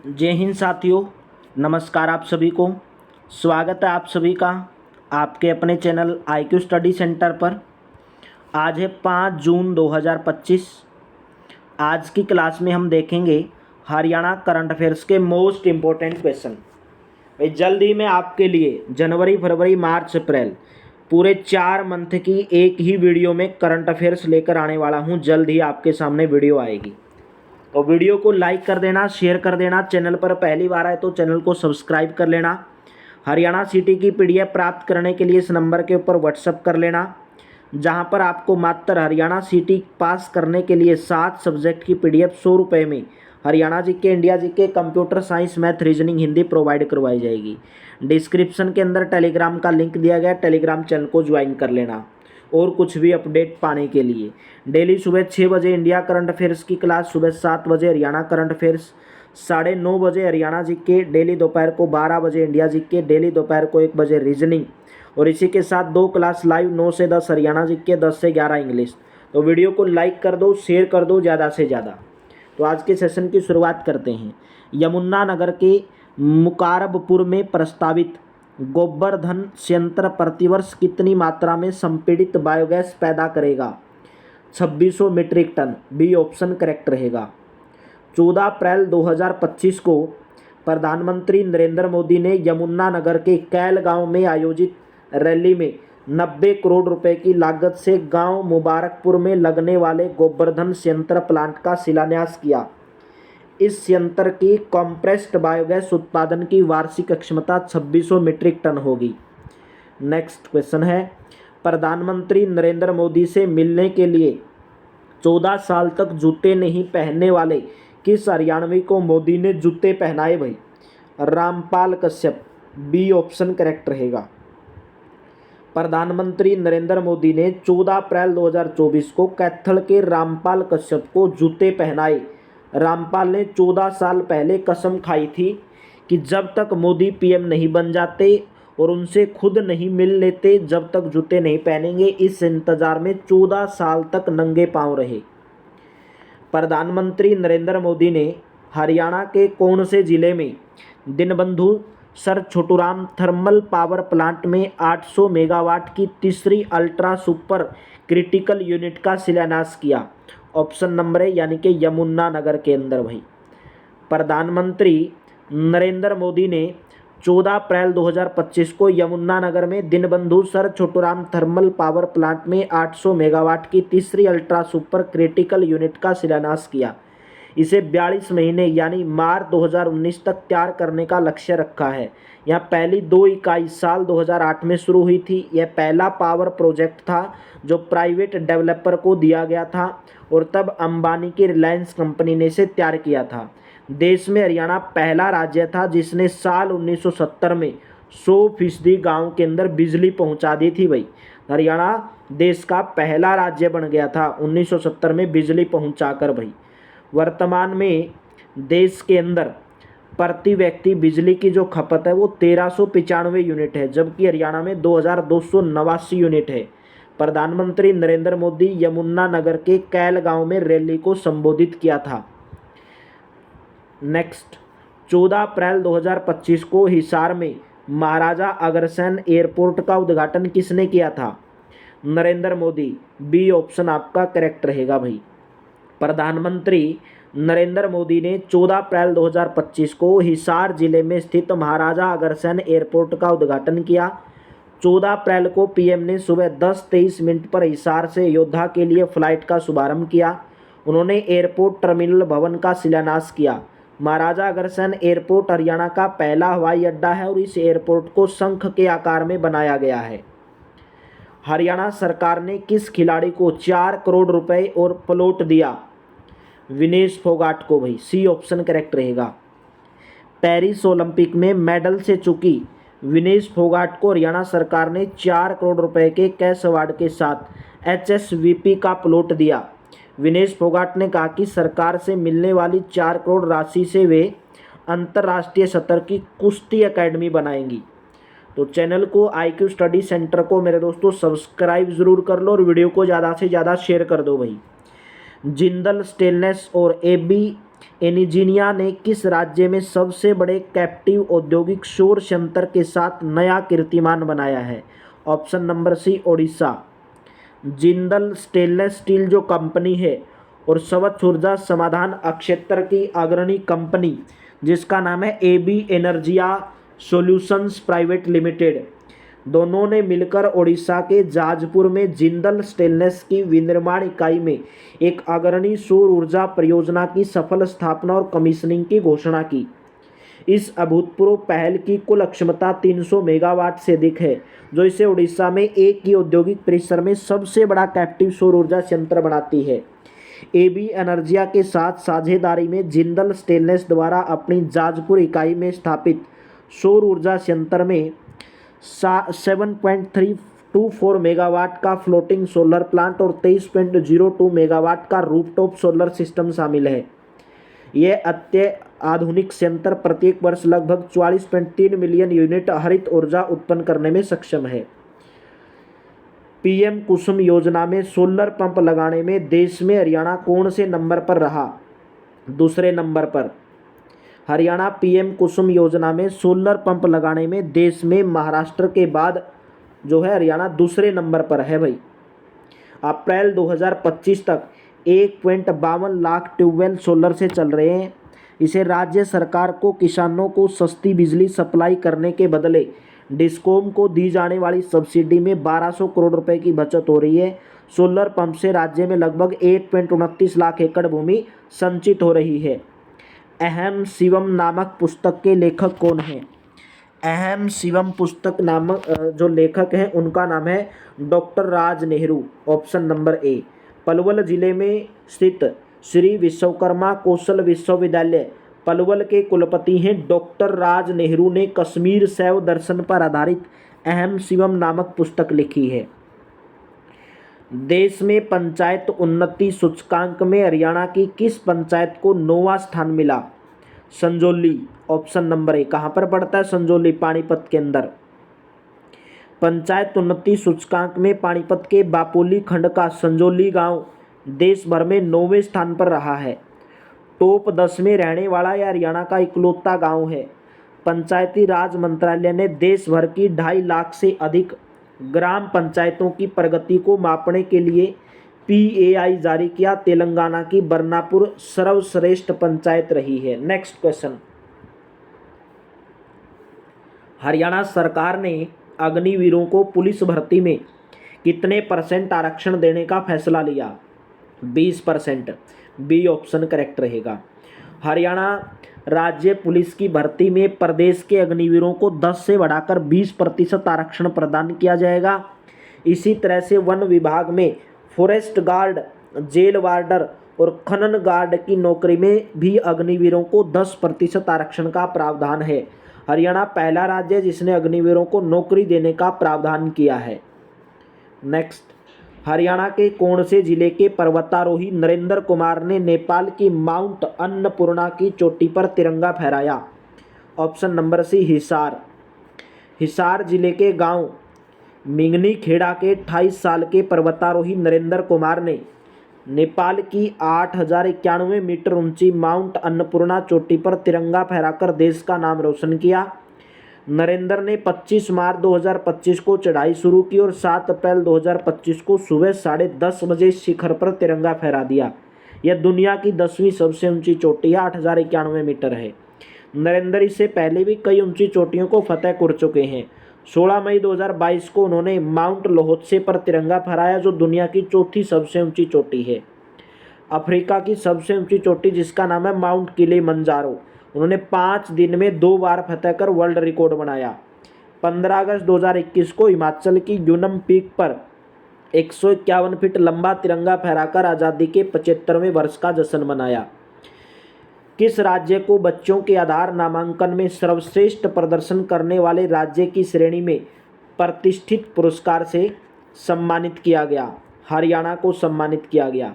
जय हिंद साथियों, नमस्कार आप सभी को। स्वागत है आप सभी का आपके अपने चैनल IQ स्टडी सेंटर पर। आज है 5 जून 2025। आज की क्लास में हम देखेंगे हरियाणा करंट अफेयर्स के मोस्ट इम्पोर्टेंट क्वेश्चन। भाई जल्द ही मैं आपके लिए जनवरी, फरवरी, मार्च, अप्रैल पूरे 4 मंथ की एक ही वीडियो में करंट अफेयर्स लेकर आने वाला हूँ। जल्द ही आपके सामने वीडियो आएगी, तो वीडियो को लाइक कर देना, शेयर कर देना। चैनल पर पहली बार आए तो चैनल को सब्सक्राइब कर लेना। हरियाणा सिटी की PDF प्राप्त करने के लिए इस नंबर के ऊपर व्हाट्सअप कर लेना, जहां पर आपको मात्र हरियाणा सिटी पास करने के लिए 7 सब्जेक्ट की PDF 100 रुपये में Haryana GK, India GK, computer science, math, reasoning, Hindi provide करवाई जाएगी। डिस्क्रिप्शन के अंदर टेलीग्राम का लिंक दिया गया, टेलीग्राम चैनल को ज्वाइन कर लेना। और कुछ भी अपडेट पाने के लिए डेली सुबह 6 बजे इंडिया करंट अफेयर्स की क्लास, सुबह 7 बजे हरियाणा करंट अफेयर्स, 9:30 बजे हरियाणा जीके, डेली दोपहर को 12 बजे इंडिया जीके, डेली दोपहर को 1 बजे रीजनिंग, और इसी के साथ 2 क्लास लाइव 9 से 10 हरियाणा जीके, 10 से 11 इंग्लिश। तो वीडियो को लाइक कर दो, शेयर कर दो ज़्यादा से ज़्यादा। तो आज के सेशन की शुरुआत करते हैं। यमुनानगर के मुकारबपुर में प्रस्तावित गोवर्धन संयंत्र प्रतिवर्ष कितनी मात्रा में संपीड़ित बायोगैस पैदा करेगा? 2600 metric ton. B option correct रहेगा। 14 अप्रैल 2025 को प्रधानमंत्री नरेंद्र मोदी ने यमुनानगर के कैल गांव में आयोजित रैली में 90 करोड़ रुपए की लागत से गांव मुबारकपुर में लगने वाले गोवर्धन संयंत्र प्लांट का शिलान्यास किया। इस संयंत्र की कॉम्प्रेस्ड बायोगैस उत्पादन की वार्षिक क्षमता 2600 मीट्रिक टन होगी। नेक्स्ट क्वेश्चन है, प्रधानमंत्री नरेंद्र मोदी से मिलने के लिए 14 साल तक जूते नहीं पहनने वाले किस हरियाणवी को मोदी ने जूते पहनाए? भाई Rampal Kashyap. B option correct रहेगा। प्रधानमंत्री नरेंद्र मोदी ने 14 अप्रैल 2024 को कैथल के रामपाल कश्यप को जूते पहनाए। रामपाल ने 14 साल पहले कसम खाई थी कि जब तक मोदी PM नहीं बन जाते और उनसे खुद नहीं मिल लेते, जब तक जूते नहीं पहनेंगे। इस इंतजार में 14 साल तक नंगे पांव रहे। प्रधानमंत्री नरेंद्र मोदी ने हरियाणा के कौन से जिले में Deenbandhu Sir Chhoturam thermal power plant में 800 मेगावाट की तीसरी अल्ट्रा सुपर क्रिटिकल यूनिट का शिलान्यास किया? ऑप्शन नंबर है, यानी कि यमुनानगर के अंदर। भाई प्रधानमंत्री नरेंद्र मोदी ने 14 अप्रैल 2025 को यमुनानगर में Deenbandhu Sir Chhoturam thermal power plant में 800 मेगावाट की तीसरी अल्ट्रा सुपर क्रिटिकल यूनिट का शिलान्यास किया। इसे 42 महीने यानी मार्च 2019 तक तैयार करने का लक्ष्य रखा है। यहाँ पहली 2 इकाई साल 2008 में शुरू हुई थी। यह पहला पावर प्रोजेक्ट था जो प्राइवेट डेवलपर को दिया गया था, और तब अंबानी की रिलायंस कंपनी ने इसे तैयार किया था। देश में हरियाणा पहला राज्य था जिसने साल 1970 में 100% गाँव के अंदर बिजली पहुँचा दी थी। भाई हरियाणा देश का पहला राज्य बन गया था 1970 में बिजली पहुँचाकर। भाई वर्तमान में देश के अंदर प्रति व्यक्ति बिजली की जो खपत है वो 1395 यूनिट है, जबकि हरियाणा में 2289 यूनिट है। प्रधानमंत्री नरेंद्र मोदी यमुनानगर के कैल गांव में रैली को संबोधित किया था। नेक्स्ट, 14 अप्रैल 2025 को हिसार में महाराजा अग्रसेन एयरपोर्ट का उद्घाटन किसने किया था? नरेंद्र मोदी। बी ऑप्शन आपका करेक्ट रहेगा। भाई प्रधानमंत्री नरेंद्र मोदी ने 14 अप्रैल 2025 को हिसार जिले में स्थित महाराजा अग्रसेन एयरपोर्ट का उद्घाटन किया। 14 अप्रैल को PM ने सुबह 10:23 पर हिसार से अयोध्या के लिए फ्लाइट का शुभारंभ किया। उन्होंने एयरपोर्ट टर्मिनल भवन का शिलान्यास किया। महाराजा अग्रसेन एयरपोर्ट हरियाणा का पहला हवाई अड्डा है और इस एयरपोर्ट को शंख के आकार में बनाया गया है। हरियाणा सरकार ने किस खिलाड़ी को 4 करोड़ रुपए और प्लॉट दिया? विनेश फोगाट को। भाई सी ऑप्शन करेक्ट रहेगा। पेरिस ओलंपिक में मेडल से चूकी विनेश फोगाट को हरियाणा सरकार ने 4 करोड़ रुपए के कैश अवार्ड के साथ HSVP का प्लॉट दिया। विनेश फोगाट ने कहा कि सरकार से मिलने वाली 4 करोड़ राशि से वे अंतर्राष्ट्रीय स्तर की कुश्ती एकेडमी बनाएंगी। तो चैनल को IQ स्टडी सेंटर को मेरे दोस्तों सब्सक्राइब ज़रूर कर लो और वीडियो को ज़्यादा से ज़्यादा शेयर कर दो। भाई जिंदल स्टेनलेस और AB इंजीनिया ने किस राज्य में सबसे बड़े कैप्टिव औद्योगिक सौर संयंत्र के साथ नया कीर्तिमान बनाया है? Option number C Odisha. Jindal stainless steel जो कंपनी है और स्वच्छ ऊर्जा समाधान क्षेत्र की अग्रणी कंपनी जिसका नाम है एबी एनर्जिया सॉल्यूशंस प्राइवेट लिमिटेड, दोनों ने मिलकर ओडिशा के जाजपुर में जिंदल स्टेनलेस की विनिर्माण इकाई में एक अग्रणी सौर ऊर्जा परियोजना की सफल स्थापना और कमीशनिंग की घोषणा की। इस अभूतपूर्व पहल की कुल क्षमता 300 मेगावाट से अधिक है, जो इसे उड़ीसा में एक ही औद्योगिक परिसर में सबसे बड़ा कैप्टिव सौर ऊर्जा संयंत्र बनाती है। एबी एनर्जिया के साथ साझेदारी में जिंदल स्टेनलेस द्वारा अपनी जाजपुर इकाई में स्थापित सौर ऊर्जा संयंत्र में 7.324 मेगावाट का फ्लोटिंग सोलर प्लांट और 23.02 मेगावाट का रूफटॉप सोलर सिस्टम शामिल है। यह अत्याधुनिक संयंत्र प्रत्येक वर्ष लगभग 44.3 मिलियन यूनिट हरित ऊर्जा उत्पन्न करने में सक्षम है। पीएम कुसुम योजना में सोलर पंप लगाने में देश में हरियाणा कौन से नंबर पर रहा? दूसरे नंबर पर। हरियाणा पीएम कुसुम योजना में सोलर पंप लगाने में देश में महाराष्ट्र के बाद जो है हरियाणा दूसरे नंबर पर है भाई। अप्रैल 2025 तक 1.52 लाख ट्यूबवेल सोलर से चल रहे हैं। इसे राज्य सरकार को किसानों को सस्ती बिजली सप्लाई करने के बदले डिस्कॉम को दी जाने वाली सब्सिडी में 1200 करोड़ रुपए की बचत हो रही है। सोलर पंप से राज्य में लगभग 1.29 लाख एकड़ भूमि संचित हो रही है। अहम शिवम नामक पुस्तक के लेखक कौन हैं? अहम शिवम पुस्तक नामक जो लेखक हैं उनका नाम है doctor Raj Nehru. Option number ए। पलवल जिले में स्थित श्री विश्वकर्मा कौशल विश्वविद्यालय पलवल के कुलपति हैं डॉक्टर राज नेहरू ने कश्मीर शैव दर्शन पर आधारित अहम शिवम नामक पुस्तक लिखी है। देश में पंचायत उन्नति सूचकांक में हरियाणा की किस पंचायत को 9वां स्थान मिला? संजौली। Option number A. कहाँ पर पड़ता है संजौली? पानीपत के अंदर। पंचायत उन्नति सूचकांक में पानीपत के बापोली खंड का संजौली गांव देश भर में 9वें स्थान पर रहा है। टॉप 10 में रहने वाला यह हरियाणा का इकलौता गांव है। पंचायती राज मंत्रालय ने देश भर की 2.5 लाख से अधिक ग्राम पंचायतों की प्रगति को मापने के लिए PAI जारी किया। तेलंगाना की बरनापुर सर्वश्रेष्ठ पंचायत रही है। Next question. हरियाणा सरकार ने अग्निवीरों को पुलिस भर्ती में कितने % आरक्षण देने का फैसला लिया? 20%। बी ऑप्शन करेक्ट रहेगा। हरियाणा राज्य पुलिस की भर्ती में प्रदेश के अग्निवीरों को 10 से बढ़ाकर 20% आरक्षण प्रदान किया जाएगा। इसी तरह से वन विभाग में फॉरेस्ट गार्ड, जेल वार्डर और खनन गार्ड की नौकरी में भी अग्निवीरों को 10% आरक्षण का प्रावधान है। हरियाणा पहला राज्य है जिसने अग्निवीरों को नौकरी देने का प्रावधान किया है। नेक्स्ट। हरियाणा के कौन से जिले के पर्वतारोही नरेंद्र कुमार ने नेपाल की माउंट अन्नपूर्णा की चोटी पर तिरंगा फहराया? Option number C Hisar. Hisar जिले के गांव मिंगनी खेड़ा के 28 साल के पर्वतारोही नरेंद्र कुमार ने नेपाल की 8091 मीटर ऊंची माउंट अन्नपूर्णा चोटी पर तिरंगा फहराकर देश का नाम रोशन किया। नरेंद्र ने 25 मार्च 2025 को चढ़ाई शुरू की और 7 अप्रैल 2025 को सुबह 10:30 बजे शिखर पर तिरंगा फहरा दिया। यह दुनिया की 10वीं सबसे ऊंची चोटी 8091 मीटर है। नरेंद्र इससे पहले भी कई ऊंची चोटियों को फतेह कर चुके हैं। 16 मई 2022 को उन्होंने माउंट लोहोत्से पर तिरंगा फहराया जो दुनिया की चौथी सबसे ऊंची चोटी है। अफ्रीका की सबसे ऊंची चोटी जिसका नाम है माउंट किलिमंजारो, उन्होंने 5 दिन में 2 बार फतेह कर वर्ल्ड रिकॉर्ड बनाया। 15 अगस्त 2021 को हिमाचल की यूनम पीक पर 151 फीट लंबा तिरंगा फहराकर आज़ादी के 75वें वर्ष का जश्न मनाया। किस राज्य को बच्चों के आधार नामांकन में सर्वश्रेष्ठ प्रदर्शन करने वाले राज्य की श्रेणी में प्रतिष्ठित पुरस्कार से सम्मानित किया गया? हरियाणा को सम्मानित किया गया।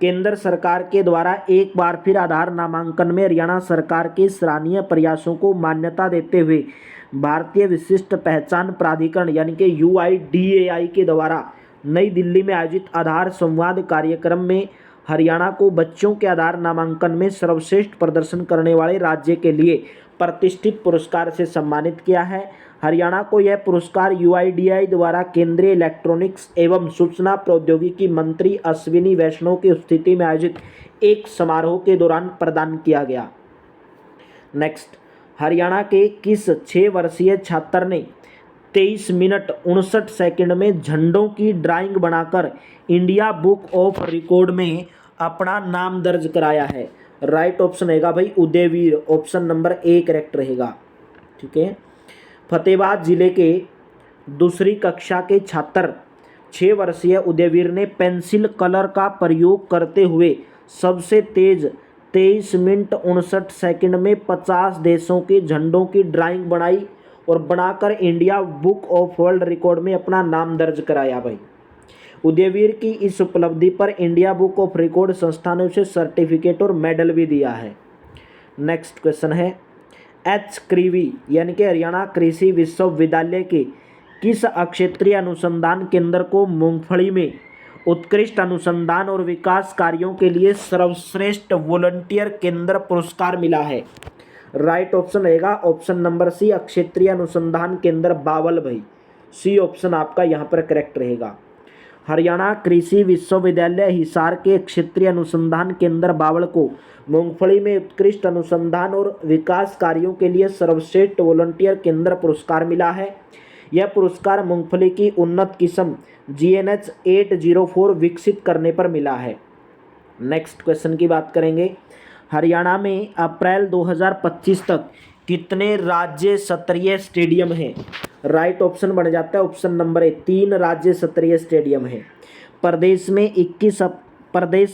केंद्र सरकार के द्वारा एक बार फिर आधार नामांकन में हरियाणा सरकार के सराहनीय प्रयासों को मान्यता देते हुए भारतीय विशिष्ट पहचान प्राधिकरण यानी कि UIDAI के द्वारा नई दिल्ली में आयोजित आधार संवाद कार्यक्रम में हरियाणा को बच्चों के आधार नामांकन में सर्वश्रेष्ठ प्रदर्शन करने वाले राज्य के लिए प्रतिष्ठित पुरस्कार से सम्मानित किया है। हरियाणा को यह पुरस्कार यूआईडीआई द्वारा केंद्रीय इलेक्ट्रॉनिक्स एवं सूचना प्रौद्योगिकी मंत्री अश्विनी वैष्णव की उपस्थिति में आयोजित एक समारोह के दौरान प्रदान किया गया। नेक्स्ट, हरियाणा के किस 6 वर्षीय छात्र ने 23 मिनट 59 सेकंड में झंडों की ड्राइंग बनाकर इंडिया बुक ऑफ रिकॉर्ड में अपना नाम दर्ज कराया है? राइट ऑप्शन रहेगा भाई Udayveer, option number A correct रहेगा। ठीक है। फतेहाबाद जिले के दूसरी कक्षा के छात्र 6 वर्षीय उदयवीर ने पेंसिल कलर का प्रयोग करते हुए सबसे तेज 23 मिनट 59 सेकंड में 50 देशों के झंडों की ड्राइंग बनाई और बनाकर India book of world record में अपना नाम दर्ज कराया भाई। उदयवीर की इस उपलब्धि पर इंडिया बुक ऑफ रिकॉर्ड संस्था ने उसे सर्टिफिकेट और मेडल भी दिया है। नेक्स्ट क्वेश्चन है, एच क्रीवी यानी कि हरियाणा कृषि विश्वविद्यालय के किस क्षेत्रीय अनुसंधान केंद्र को मूंगफली में उत्कृष्ट अनुसंधान और विकास कार्यों के लिए सर्वश्रेष्ठ वॉलंटियर केंद्र पुरस्कार मिला है? राइट ऑप्शन रहेगा ऑप्शन नंबर सी क्षेत्रीय अनुसंधान केंद्र बावल भाई। सी ऑप्शन आपका यहाँ पर करेक्ट रहेगा। हरियाणा कृषि विश्वविद्यालय हिसार के क्षेत्रीय अनुसंधान केंद्र बावल को मूंगफली में उत्कृष्ट अनुसंधान और विकास कार्यों के लिए सर्वश्रेष्ठ वॉलंटियर केंद्र पुरस्कार मिला है। यह पुरस्कार मूंगफली की उन्नत किस्म GNH 804 विकसित करने पर मिला है। नेक्स्ट क्वेश्चन की बात करेंगे, हरियाणा में अप्रैल 2025 तक कितने राज्य स्तरीय स्टेडियम हैं? राइट ऑप्शन बन जाता है ऑप्शन नंबर ए 3 राज्य स्तरीय स्टेडियम है। प्रदेश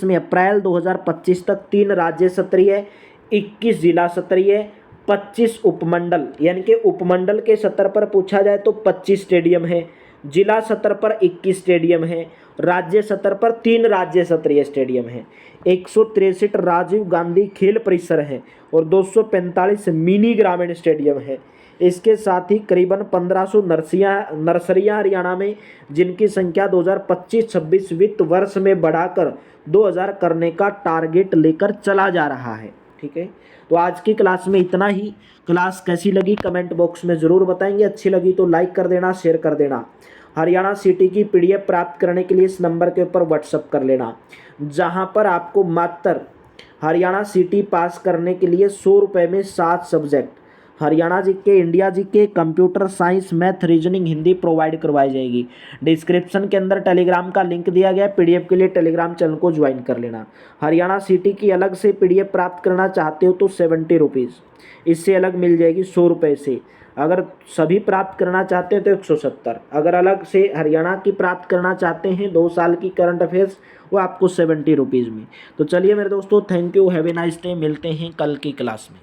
में अप्रैल 2025 तक 3 राज्य स्तरीय, 21 जिला स्तरीय, 25 उपमंडल यानी कि उपमंडल के स्तर पर पूछा जाए तो 25 स्टेडियम है, जिला स्तर पर 21 स्टेडियम है, राज्य स्तर पर 3 राज्य स्तरीय स्टेडियम है, 163 राजीव गांधी खेल परिसर है और 245 मिनी ग्रामीण स्टेडियम है। इसके साथ ही करीबन 1500 नर्सरियां हरियाणा में, जिनकी संख्या 2025-26 वित्त वर्ष में बढ़ाकर 2000 करने का टारगेट लेकर चला जा रहा है। ठीक है, तो आज की क्लास में इतना ही। क्लास कैसी लगी कमेंट बॉक्स में ज़रूर बताएंगे। अच्छी लगी तो लाइक कर देना, शेयर कर देना। हरियाणा सिटी की PDF प्राप्त करने के लिए इस नंबर के ऊपर व्हाट्सअप कर लेना, जहां पर आपको मात्र हरियाणा सिटी पास करने के लिए 100 रुपये में 7 subject Haryana GK, India GK, computer science, math, reasoning, Hindi provide करवाई जाएगी। डिस्क्रिप्शन के अंदर टेलीग्राम का लिंक दिया गया है, PDF के लिए टेलीग्राम चैनल को ज्वाइन कर लेना। हरियाणा सिटी की अलग से PDF प्राप्त करना चाहते हो तो 70 रुपीज़, इससे अलग मिल जाएगी 100 रुपये से। अगर सभी प्राप्त करना चाहते हैं तो 170। अगर अलग से हरियाणा की प्राप्त करना चाहते हैं 2 साल की करंट अफेयर्स, वो आपको 70 रुपीज़ में। तो चलिए मेरे दोस्तों, thank you, have a nice day. मिलते हैं कल की क्लास में।